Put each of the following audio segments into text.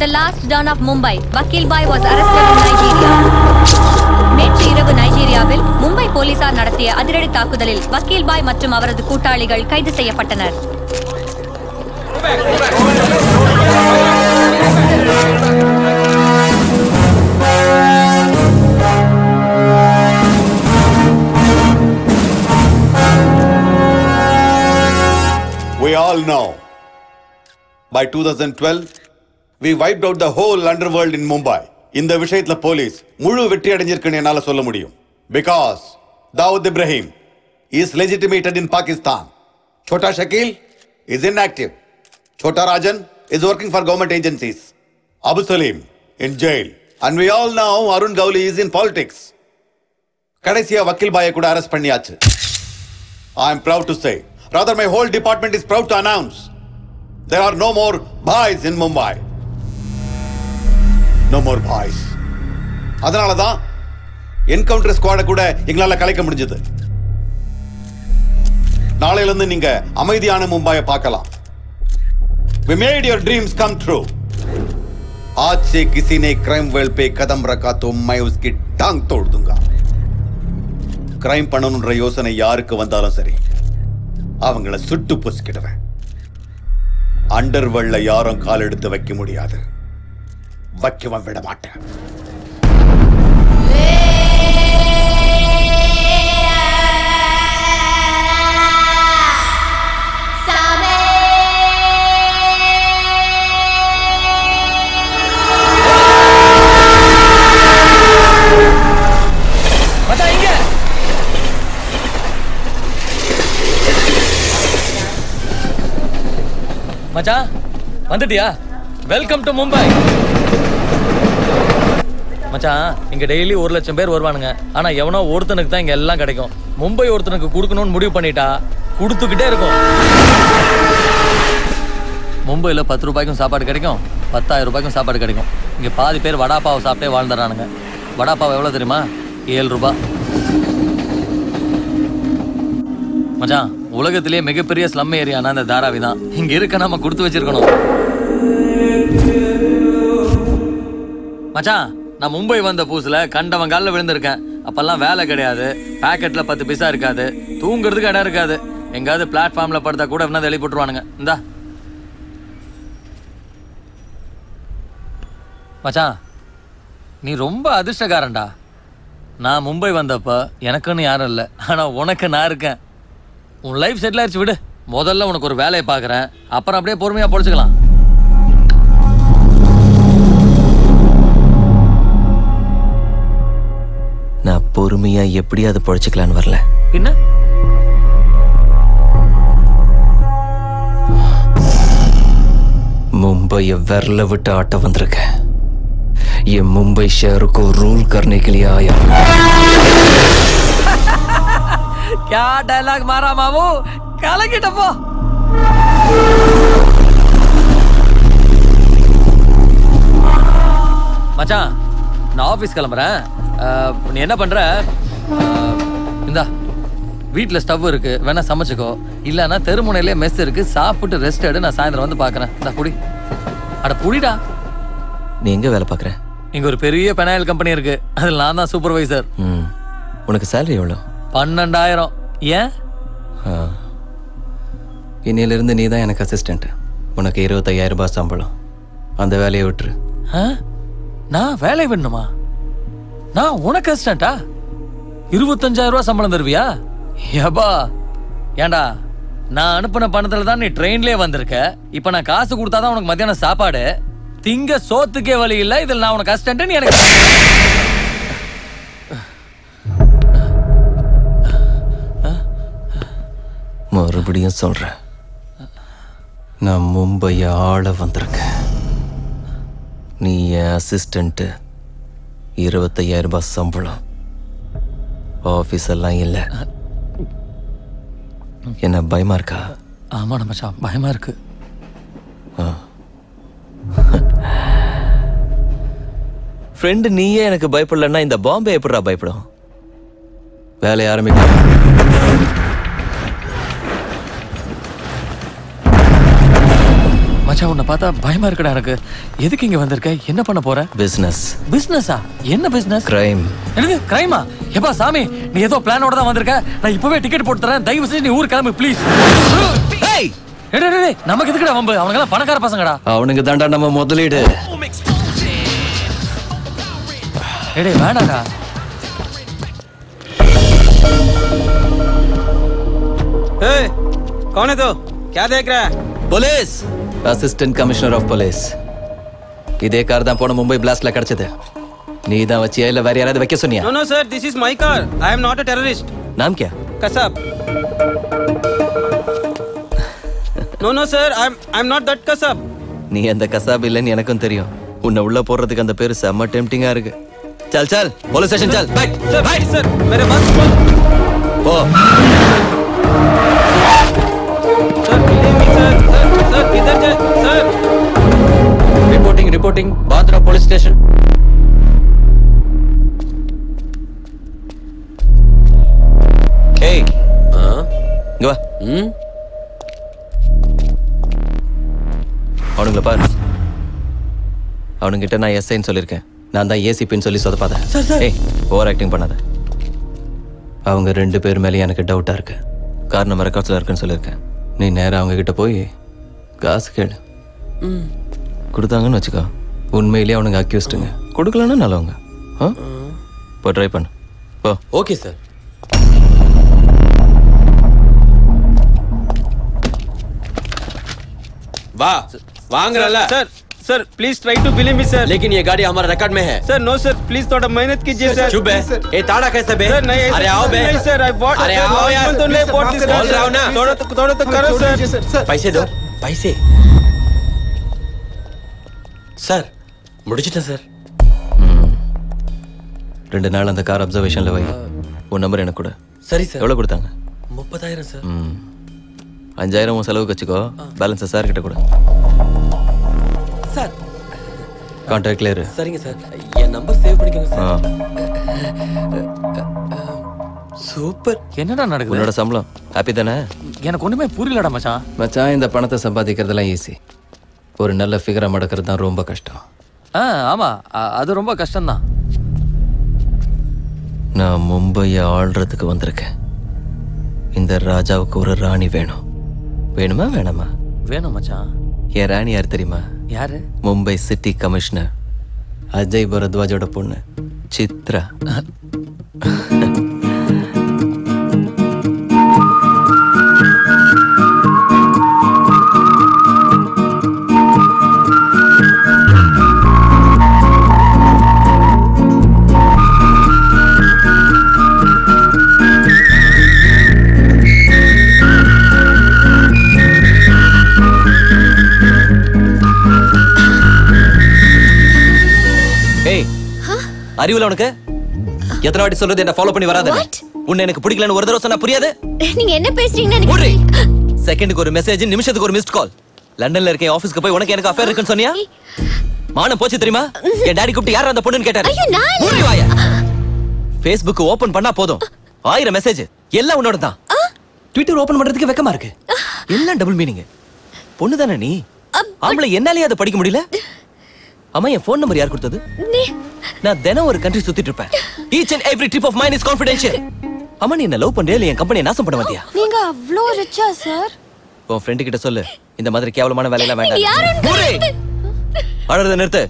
The last Don of Mumbai, Vakil Bhai was arrested in Nigeria. நேற்று இரவு நைஜீரியாவில் மும்பை போலீசார் நடத்திய அதிரடி தாக்குதலில் வக்கீல் பாய் மற்றும் அவரது கூட்டாளிகள் கைது செய்யப்பட்டனர். We all know, by 2012, we wiped out the whole underworld in Mumbai. இந்த விஷயத்துல போலீஸ் முழு வெற்றி அடைஞ்சிருக்குன்னு என்னால சொல்ல முடியும். Because Dawood Ibrahim is legitimated in Pakistan. Chota Shakil is inactive. Chota Rajan is working for government agencies. Abu Salim in jail. And we all know Arun Gowli is in politics. கடைசியா வக்கீல் பாயை கூட arrest பண்ணியாச்சு. I am proud to say, rather my whole department is proud to announce, there are no more bhais in Mumbai. No more bhais. அதனால தான் encounter ஸ்குவாட கூட எங்களால கலைக்க முடிஞ்சது. நாளையில இருந்து நீங்க அமைதியான மும்பையை பார்க்கலாம். We made your dreams come true. आज से किसी ने क्राइम वेल पे कदम रखा तो मैं उसकी टांग तोड़ दूंगा. கிரைம் பண்ணணும்ன்ற யோசனை யாருக்கு வந்தாலும் சரி, அவங்கள சுட்டு பொசுக்கிடுவேன். அண்டர்வெல்ல யாரும் கால் எடுத்து வைக்க முடியாது. வைக்கவும் விட மாட்டேன். மச்சான் வந்துட்டியா? Welcome to Mumbai. மச்சான், இங்க டெய்லி 1 லட்சம் பேர் வருவானுங்க. ஆனா எவனோ ஒருத்தனுக்கு தான் இங்க எல்லாம் கிடைக்கும். மும்பை ஒருத்தனுக்கு கொடுக்கணும்னு முடிவு பண்ணிட்டா கொடுத்துக்கிட்டே இருக்கும். மும்பையில் 10 ரூபாய்க்கும் சாப்பாடு கிடைக்கும், 10,000 ரூபாய்க்கும் சாப்பாடு கிடைக்கும். இங்க பாதி பேர் வடாப்பாவை சாப்பிட்டே வாழ்ந்துறானுங்க. வடாப்பாவை எவ்வளவு தெரியுமா? 7 ரூபாய். மச்சான், உலகத்திலேயே மிகப்பெரிய ஸ்லம் ஏரியானா அந்த தாராவி தான். இங்க இருக்க நம்ம கொடுத்து வச்சிருக்கணும். மச்சான், நான் மும்பை வந்த புதுசுல கண்டவன் காலில் விழுந்திருக்கேன். அப்பெல்லாம் வேலை கிடையாது, பாக்கெட்ல 10 பைசா இருக்காது, தூங்குறதுக்கு இடம் இருக்காது. எங்காவது பிளாட்ஃபார்ம்ல படுத்தா கூட என்ன வெளி போட்டுருவானுங்க. இந்தா மச்சான், நீ ரொம்ப அதிர்ஷ்டக்காரன்டா. நான் மும்பை வந்தப்ப எனக்குன்னு யாரும் இல்லை, ஆனா உனக்கு நான் இருக்கேன். உன் லைஃப் செட்டில் ஆயிடுச்சு, விடு. முதல்ல உனக்கு ஒரு வேலையை பார்க்குறேன், அப்புறம் அப்படியே பொறுமையா பொழைச்சுக்கலாம். நான் பொறுமையா எப்படியாவது பொழைச்சுக்கலான்னு வரல. என்ன मुंबई विरल विட்டு ஆட்ட வந்திருக்கேன். ये मुंबई शहर को रूल करने के लिए आया. क्या डायलॉग मारा मामू, கலக்கிட்டப்போ. மச்சான், நான் ஆபீஸ் கிளம்புறேன். நீ என்ன பண்ற? இந்தா வீட்டில் ஸ்டவ் இருக்கு, வேணா சமைச்சுக்கோ. இல்லைன்னா தெருமுனையிலே மெஸ் இருக்கு, சாப்பிட்டு ரெஸ்ட் எடு. நான் சாயந்தரம் வந்து பார்க்குறேன். இந்த புடி. அட புடிடா. நீ எங்க வேலை பார்க்குற? இங்க ஒரு பெரிய பெனாயில் கம்பெனி இருக்கு, அதில் நான் தான் சூப்பர்வைசர். உனக்கு சேலரி எவ்வளோ? 12,000. ஏன்? இன்னையிலிருந்து நீ தான் எனக்கு அசிஸ்டன்ட். உனக்கு 25,000 ரூபாய் சம்பளம். அந்த வேலையை விட்டுரு. நான் வேலை வேணுமா? நான் உனக்கு அசிஸ்டண்டா? 25,000 ரூபாய் சம்பளம் தருவியா? ஏபா, ஏண்டா நான் அனுப்பின பணத்துல தான் நீ ட்ரெயின்லயே வந்திருக்க. இப்ப நான் காசு கொடுத்தாதான் உனக்கு மத்தியானம் சாப்பாடு. திங்க சோத்துக்கே வழி இல்ல, இதில் நான் உனக்கு அசிஸ்டன்ட். நீ எனக்கு மறுபடியும் சொல்றேன், நான் மும்பையை ஆள வந்திருக்கேன். நீ என் அசிஸ்டன்ட், 25,000 ரூபாய் சம்பளம், ஆஃபீஸ் எல்லாம் இல்லை. என்ன பயமா இருக்கா? ஆமாடா மச்சான், பயமா இருக்கு. ஃப்ரெண்டு நீயே எனக்கு பயப்படலன்னா இந்த பாம்பே எப்படிடா பயப்படும்? வேலையை ஆரம்பிக்கலாம். மச்சான் உன்னை பார்த்தா பயமா இருக்குடா எனக்கு. எதுக்கு இங்க வந்திருக்க? என்ன பண்ண போற? பிசினஸ். பிசினஸா? என்ன பிசினஸ்? கிரைம். என்னது கிரைமா? எப்பா சாமி, நீ ஏதோ பிளானோட தான் வந்திருக்க. நான் இப்பவே டிக்கெட் போட்டு தரேன். தயவு செஞ்சு நீ ஊர் கிளம்பு ப்ளீஸ். ஏய் டேய் நமக்கு எதுக்குடா வம்பு? அவனுங்க எல்லாம் பணக்கார பசங்கடா. அவனுங்க தாண்டா நம்ம முதலீடு. டேய் வேணாடா. ए, कौन है तो? क्या देख रहा है? Police. Assistant commissioner of police. இதே கார் தான் போன மும்பை பிளாஸ்ட்ல கிடைச்சது. நீ தான் வச்சியா இல்ல வேற யாராவது வைக்க சொன்னியா? No, no, sir. This is my car. I am not a terrorist. नाम क्या? Kasab. No, no, sir. I'm not that Kasab. நீ அந்த கசாப் இல்லன்னு எனக்கும் தெரியும். உன்னை உள்ள போறதுக்கு அந்த பேரு செம்ம டெம்ப்டிங்கா இருக்கு. चल चल पुलिस स्टेशन चल. बैठ Sir, बैठ sir. मेरे बात सुनो. ओ Sir, believe me, sir. Sir, इधर जा. Sir. Reporting Bandra police station. ஏய் இங்க வா. அவனுங்கள பாரு. அவனுங்கிட்ட நான் எஸ்ஐன்னு சொல்லியிருக்கேன். நான் தான் ஏசிபின்னு சொல்லி சொதப்பாத. ஏய் ஓவர் ஆக்டிங் பண்ணாத. அவங்க 2 பேர் மேலே எனக்கு டவுட்டா இருக்கு. கார் நம்ம ரெக்கார்ட்ஸ்ல இருக்குன்னு சொல்லியிருக்கேன். நீ நேரம் அவங்க கிட்ட போய் காசு கேளு. கொடுத்தாங்கன்னு வச்சுக்கோ, உண்மையிலேயே அவனுங்க அக்யூஸ்டுங்க. கொடுக்கலன்னா நல்லவங்க. இப்போ ட்ரை பண்ணு. போ. Okay sir. वाह Wonderla sir please try to believe me sir. लेकिन ये गाड़ी हमारे रिकॉर्ड में है. सर नो सर प्लीज थोड़ा मेहनत कीजिए सर. चुप है. ये ताड़ा कैसे बे? सर नहीं अरे आओ बे. नहीं सर आई बॉट. अरे आओ यार. तो नहीं बॉट दिस. बोल रहा हूं ना. थोड़ा तो करो सर. पैसे दो पैसे. सर முடிச்சிட்டேன் சார். 2 நாள் அந்த கார் அப்சர்வேஷன்ல வை. உன் நம்பர் எனக்கு கொடு. சரி சார். எவ்வளவு கொடுத்தாங்க? 30,000 சார். 5,000 உன் செலவுக்கு வச்சுக்கோ. பேலன்ஸ் சார் கிட்ட கொடு. Sir contact clear. சரிங்க சார். என் நம்பர் சேவ் பண்ணிக்கோங்க சார். சூப்பர். என்னடா நடக்குது? உன்னோட சம்பளம் ஹாப்பி தானே? எனக்கு ஒண்ணுமே புரியலடா மச்சான். மச்சான் இந்த பணத்தை சம்பாதிக்கிறதெல்லாம் ஈஸி. ஒரு நல்ல ஃபிகரை மடக்கிறது தான் ரொம்ப கஷ்டம். ஆமா அது ரொம்ப கஷ்டம்தான். நான் மும்பையை ஆள்றதுக்கு வந்திருக்கேன். இந்த ராஜாவுக்கு ஒரு ராணி வேணும். வேணுமா வேணாமா? வேணும் மச்சான். என் ராணி யார் தெரியுமா? யாரு? மும்பை சிட்டி கமிஷனர் அஜய் பரத்வாஜோட பொண்ணு சித்ரா. அறிவுல உனக்கு எத்தனை வாட்டி சொல்றது என்ன ஃபாலோ பண்ணி வராத. உன்னை எனக்கு பிடிக்கலன்னு ஒரு தடவை சொன்னா புரியாது. நீங்க என்ன பேசுறீங்கன்னு செகண்டுக்கு ஒரு மெசேஜ், நிமிஷத்துக்கு ஒரு மிஸ்ட் கால். லண்டன்ல இருக்க ஆபீஸ்க்கு போய் உனக்கு எனக்கு அஃபேர் இருக்குன்னு சொன்னியா? மானம் போச்சு தெரியுமா? என் டாடி கூப்பிட்டு யார் அந்த பொண்ணுன்னு கேட்டாரு. மூடி வாயா. Facebook ஓபன் பண்ணா போதும் 1000 மெசேஜ் எல்லாம் உன்னோட தான். ட்விட்டர் ஓபன் பண்றதுக்கு வெக்கமா இருக்கு. எல்லாம் டபுள் மீனிங். பொண்ணு தானே நீ? ஆம்பளை என்னாலயே அதை படிக்க முடியல. அம்மா என் ஃபோன் நம்பர் யார் கொடுத்தது? நான் தினம் ஒரு கண்ட்ரி சுத்திட்டு இருப்பேன். Each and every trip of mine is confidential. அம்மா நீ என்ன லவ் பண்றியா இல்ல என் கம்பெனியை நாசம் பண்ண மாட்டியா? நீங்க அவ்ளோ ரிச்சா சார்? உன் ஃப்ரெண்ட் கிட்ட சொல்லு இந்த மாதிரி கேவலமான வேலை எல்லாம் வேண்டாம். அழறத நிறுத்து.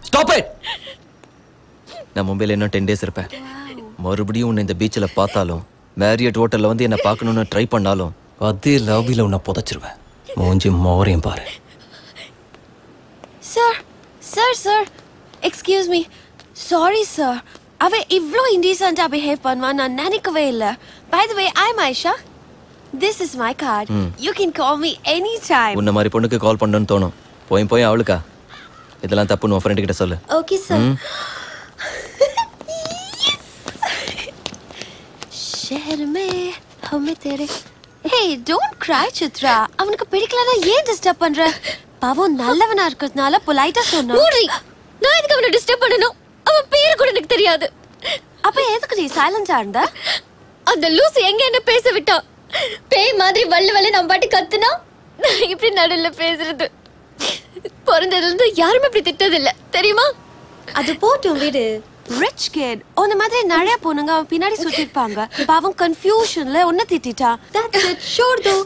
Stop it. நான் மும்பைல இன்னும் 10 days இருப்பேன். மறுபடியும் உன்னை இந்த பீச்சில் பார்த்தாலும் மேரியட் ஹோட்டல்ல வந்து என்ன பார்க்கணும்னு ட்ரை பண்ணாலும் அதே லாபியில் உன்னை புதைச்சிருவேன். மூஞ்சி மோரையும் பாரு. Sir sir sir excuse me. Sorry sir. அவ இவ்ளோ இன்டீசென்ட்டா பிஹேவ் பண்ணுவான் நான் நினைக்கவே இல்லை. By the way I am Aisha. This is my card. You can call me any time. உன்ன மாதிரி பொண்ணுக்கு கால் பண்ணணும்னு தோணும். போய் அவளுக்கா இதெல்லாம் தப்புன்னு உன் ஃப்ரெண்ட் கிட்ட சொல்லு. Okay sir. शहर में हमें तेरे हे डोंट क्राई चित्रा. அவனுக்கு பிடிக்கலனா ஏன் டிஸ்டர்ப் பண்ற? பாவம் நல்லவனா இருக்கறதுனால பொலைட்டா சொன்னா. மூடி. நான் எதுக்கு அவனை டிஸ்டர்ப் பண்ணனும்? அவன் பேர் கூட எனக்கு தெரியாது. அப்ப எதுக்கு நீ சைலண்டா இருந்த? அந்த லூசு எங்க என்ன பேச விட்டா? பேய் மாதிரி வள்ள வள்ள நான் பாட்டு கத்துனா நான் இப்படி நடுல பேசுறது. பிறந்ததுல இருந்து யாருமே இப்படி திட்டது இல்ல தெரியுமா? அது போட்டும் வீடு. ரிச் கிட் உன்ன மாதிரி நிறைய பொண்ணுங்க அவன் பின்னாடி சுத்திருப்பாங்க. பாவம் கன்ஃபியூஷன்ல உன்னை திட்டான். That's it. Sure though.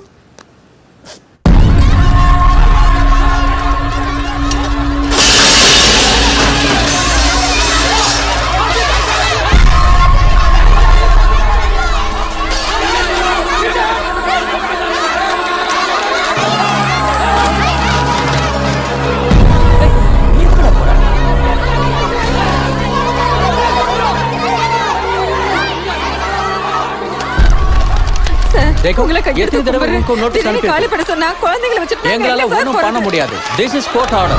எத்தனை தடவை உனக்கு நோட்டீஸ் காலி பண்ண சொன்னா குழந்தைகளை வச்சுட்டு எங்களால ஒண்ணும் பண்ண முடியாது. This is court order.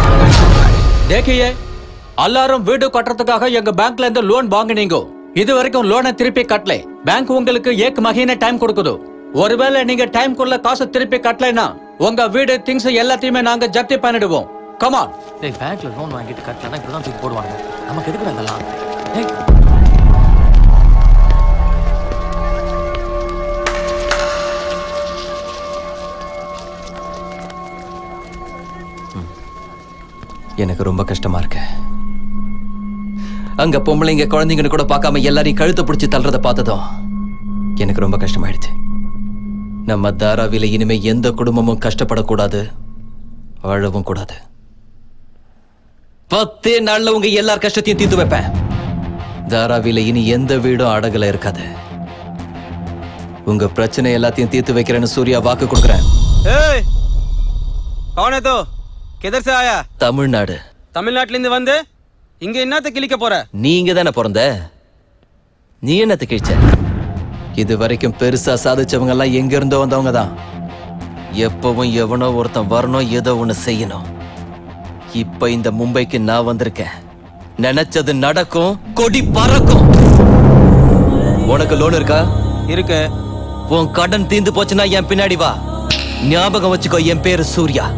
देखिए எல்லாரும் வீடு கட்டறதுக்காக எங்க பேங்க்ல இருந்து லோன் வாங்குனீங்க. இது வரைக்கும் லோனை திருப்பி கட்டல. பேங்க் உங்களுக்கு 1 மहीने டைம் கொடுக்குது. ஒருவேளை நீங்க டைம் குள்ள காசு திருப்பி கட்டலைனா உங்க வீடு திங்ஸ் எல்லாத்தையுமே நாங்க ஜப்தி பண்ணிடுவோம். Come on. டேய் பேங்க்ல லோன் வாங்கிட்டு கட்டலனா இப்படி தான் தூக்கி போடுவாங்க. நமக்கு எதுக்குடா இதெல்லாம்? டேய் எனக்கு ரொம்ப கஷ்டமா இருக்கு. அங்க பொம்பளைங்க குழந்தைங்கன்னு கூட பார்க்காம எல்லாரையும் கழுத்தை பிடிச்சி தள்ளுறத பார்த்ததும் எனக்கு ரொம்ப கஷ்டமாயிடுச்சு. நம்ம தாராவில இனிமே எந்த குடும்பமும் கஷ்டப்படக்கூடாது, வாழவும் கூடாது. 10 நாள்ல உங்க எல்லார் கஷ்டத்தையும் தீர்த்து வைப்பேன். தாராவில இனி எந்த வீடும் அடகுல இருக்காது. உங்க பிரச்சனை எல்லாத்தையும் தீர்த்து வைக்கிறேன்னு சூர்யா வாக்கு கொடுக்குறேன். ஏய் कौन है तो किधर से आया? தமிழ்நாடு. தமிழ்நாட்டுல இருந்து வந்து இங்க என்னத்த கிழிக்க போற? நீங்க தானே பிறந்த, நீ என்னத்த கிழிச்ச? இது வரைக்கும் பெருசா சாதிச்சவங்க எல்லாம் எங்க இருந்தோ வந்தவங்க தான். எப்பவும் எவனோ ஒருத்தன் வரணும், ஏதோ ஒண்ணு செய்யணும். இப்ப இந்த மும்பைக்கு நான் வந்திருக்கேன். நினைச்சது நடக்கும், கொடி பறக்கும். உனக்கு லோன் இருக்கா? இருக்கு. உன் கடன் தீந்து போச்சுன்னா என் பின்னாடி வா. ஞாபகம் வச்சுக்கோ, என் பேரு சூர்யா.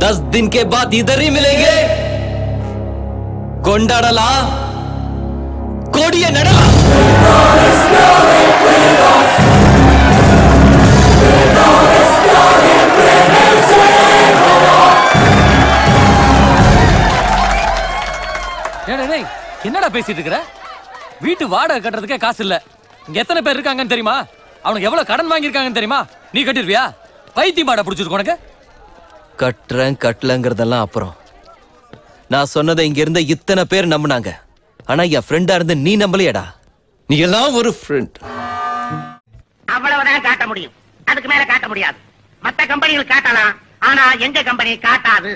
10 दिन के बाद इधर ही मिलेंगे. कोंडाडला कोडिया नडला. டேய் என்னடா பேசிட்டு இருக்கற? வீட்டு வாடகை கட்டறதுக்கே காசு இல்ல. இங்க எத்தனை பேர் இருக்காங்கன்னு தெரியுமா? அவனுக்கு எவ்வளவு கடன் வாங்கி இருக்காங்கன்னு தெரியுமா? நீ கட்டிடுவியா? பைத்தியம் மாட புடிச்சிருக்கு உனக்கு. கட்டுறேன் கட்டலங்கிறதெல்லாம் அப்புறம். நான் சொன்னதை இங்க இருந்த இத்தனை பேர் நம்பினாங்க. ஆனா என் ஃப்ரெண்டா இருந்து நீ நம்பலையடா. நீ எல்லாம் ஒரு ஃப்ரெண்ட். அவ்வளவுதான் காட்ட முடியும், அதுக்கு மேல காட்ட முடியாது. மத்த கம்பெனிகள் காட்டலாம், ஆனா எங்க கம்பெனி காட்டாது.